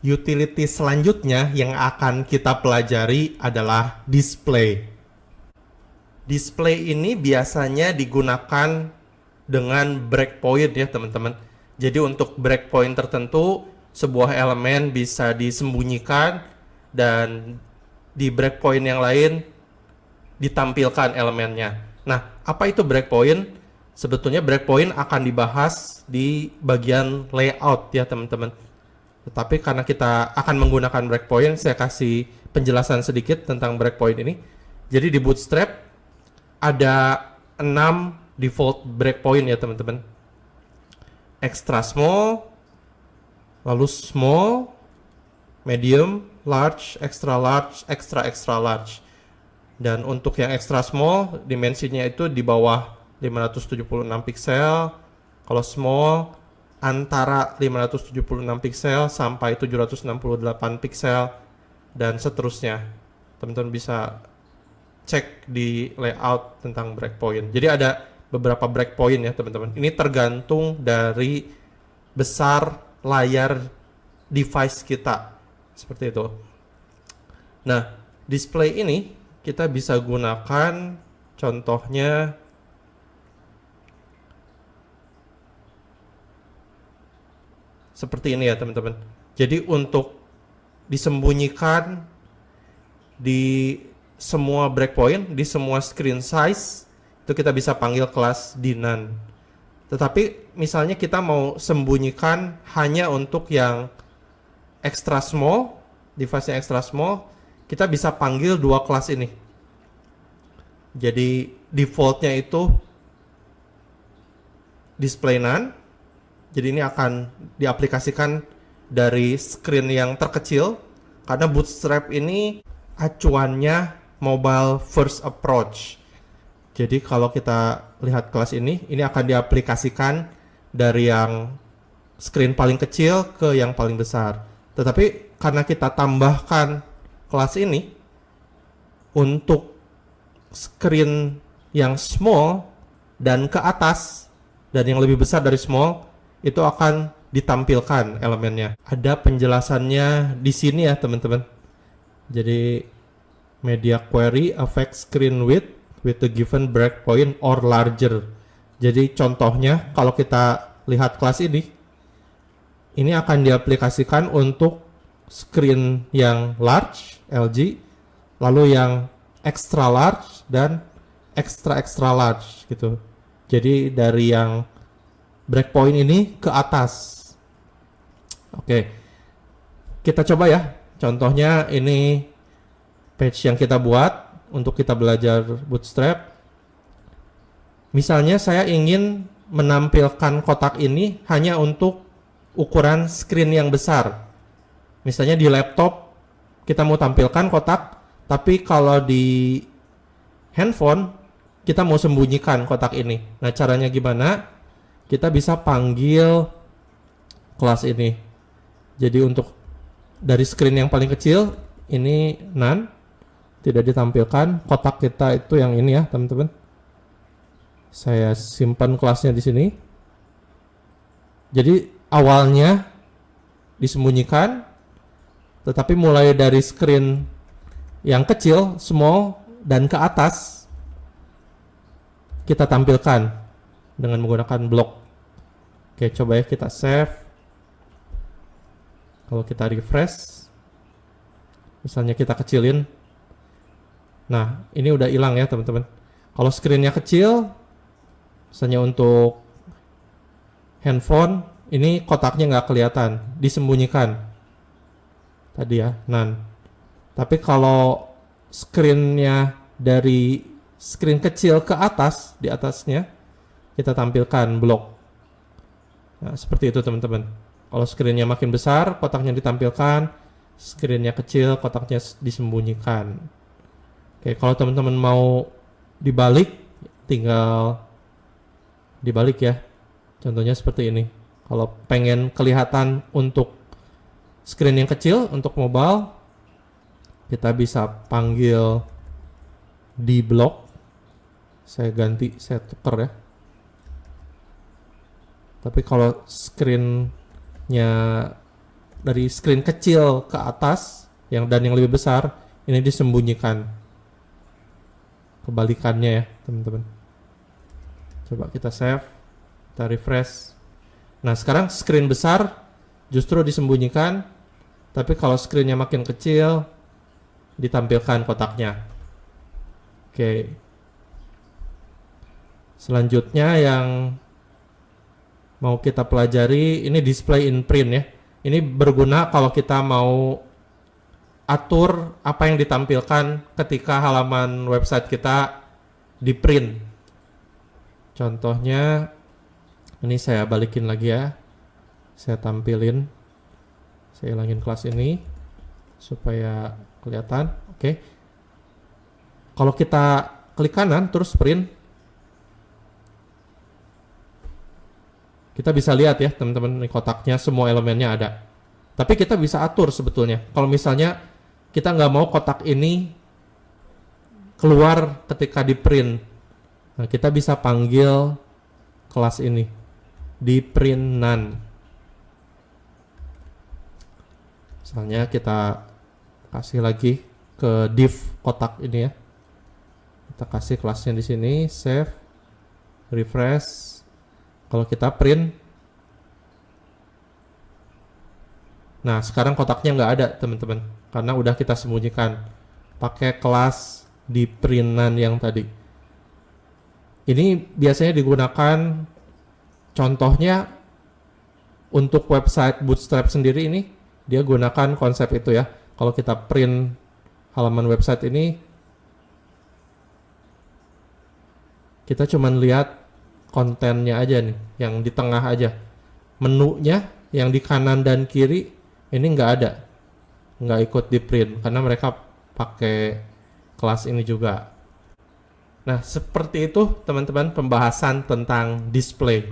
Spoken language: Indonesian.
Utility selanjutnya yang akan kita pelajari adalah display. Display ini biasanya digunakan dengan breakpoint ya teman-teman. Jadi untuk breakpoint tertentu, sebuah elemen bisa disembunyikan dan di breakpoint yang lain ditampilkan elemennya. Nah, apa itu breakpoint? Sebetulnya breakpoint akan dibahas di bagian layout ya teman-teman. Tetapi karena kita akan menggunakan breakpoint, saya kasih penjelasan sedikit tentang breakpoint ini. Jadi di Bootstrap ada 6 default breakpoint ya teman-teman. Extra small, lalu small, medium, large, extra large. Dan untuk yang extra small, dimensinya itu di bawah 576 pixel. Kalau small, antara 576 pixel sampai 768 pixel dan seterusnya. Teman-teman bisa cek di layout tentang breakpoint. Jadi ada beberapa breakpoint ya teman-teman. Ini tergantung dari besar layar device kita. Seperti itu. Nah, display ini kita bisa gunakan contohnya seperti ini ya teman-teman. Jadi untuk disembunyikan di semua breakpoint, di semua screen size, itu kita bisa panggil kelas dinan. Tetapi misalnya kita mau sembunyikan hanya untuk yang extra small, device yang extra small, kita bisa panggil dua kelas ini. Jadi defaultnya itu display none. Jadi ini akan diaplikasikan dari screen yang terkecil karena Bootstrap ini acuannya mobile first approach. Jadi kalau kita lihat kelas ini akan diaplikasikan dari yang screen paling kecil ke yang paling besar. Tetapi karena kita tambahkan kelas ini untuk screen yang small dan ke atas dan yang lebih besar dari small, itu akan ditampilkan elemennya. Ada penjelasannya di sini ya teman-teman. Jadi media query affect screen width with the given breakpoint or larger. Jadi contohnya kalau kita lihat kelas ini akan diaplikasikan untuk screen yang large LG, lalu yang extra large dan extra large gitu. Jadi dari yang breakpoint ini ke atas. Oke, kita coba ya. Contohnya ini page yang kita buat untuk kita belajar Bootstrap. Misalnya saya ingin menampilkan kotak ini hanya untuk ukuran screen yang besar. Misalnya di laptop kita mau tampilkan kotak, tapi kalau di handphone kita mau sembunyikan kotak ini. Nah, caranya gimana? Kita bisa panggil kelas ini. Jadi untuk dari screen yang paling kecil ini none, tidak ditampilkan. Kotak kita itu yang ini ya teman-teman. Saya simpan kelasnya di sini. Jadi awalnya disembunyikan, tetapi mulai dari screen yang kecil, small, dan ke atas kita tampilkan dengan menggunakan blok. Oke, coba ya kita save. Kalau kita refresh, misalnya kita kecilin, nah ini udah hilang ya teman-teman. Kalau screennya kecil, misalnya untuk handphone, ini kotaknya nggak kelihatan, disembunyikan tadi ya, none. Tapi kalau screennya dari screen kecil ke atas, di atasnya kita tampilkan blok. Nah, seperti itu teman-teman. Kalau screennya makin besar, kotaknya ditampilkan. Screennya kecil, kotaknya disembunyikan. Oke, kalau teman-teman mau dibalik, tinggal dibalik ya. Contohnya seperti ini. Kalau pengen kelihatan untuk screen yang kecil, untuk mobile, kita bisa panggil di blok. Saya ganti, saya tuker ya. Tapi kalau screennya dari screen kecil ke atas dan yang lebih besar ini disembunyikan. Kebalikannya ya teman-teman. Coba kita save, kita refresh. Nah sekarang screen besar justru disembunyikan, tapi kalau screennya makin kecil ditampilkan kotaknya. Oke. Selanjutnya yang mau kita pelajari ini display in print ya. Ini berguna kalau kita mau atur apa yang ditampilkan ketika halaman website kita di print. Contohnya ini saya balikin lagi ya. Saya tampilin. Saya hilangin kelas ini supaya kelihatan. Oke. Kalau kita klik kanan terus print, kita bisa lihat ya teman-teman, ini kotaknya semua elemennya ada. Tapi kita bisa atur sebetulnya. Kalau misalnya kita nggak mau kotak ini keluar ketika di print, nah kita bisa panggil kelas ini di print none. Misalnya kita kasih lagi ke div kotak ini ya. Kita kasih kelasnya di sini, save, refresh. Kalau kita print, nah sekarang kotaknya nggak ada teman-teman, karena udah kita sembunyikan pakai kelas di printan yang tadi. Ini biasanya digunakan, contohnya untuk website Bootstrap sendiri ini dia gunakan konsep itu ya. Kalau kita print halaman website ini, kita cuman lihat kontennya aja nih, yang di tengah aja. Menunya yang di kanan dan kiri ini nggak ada, nggak ikut di print karena mereka pakai kelas ini juga. Nah seperti itu teman-teman pembahasan tentang display.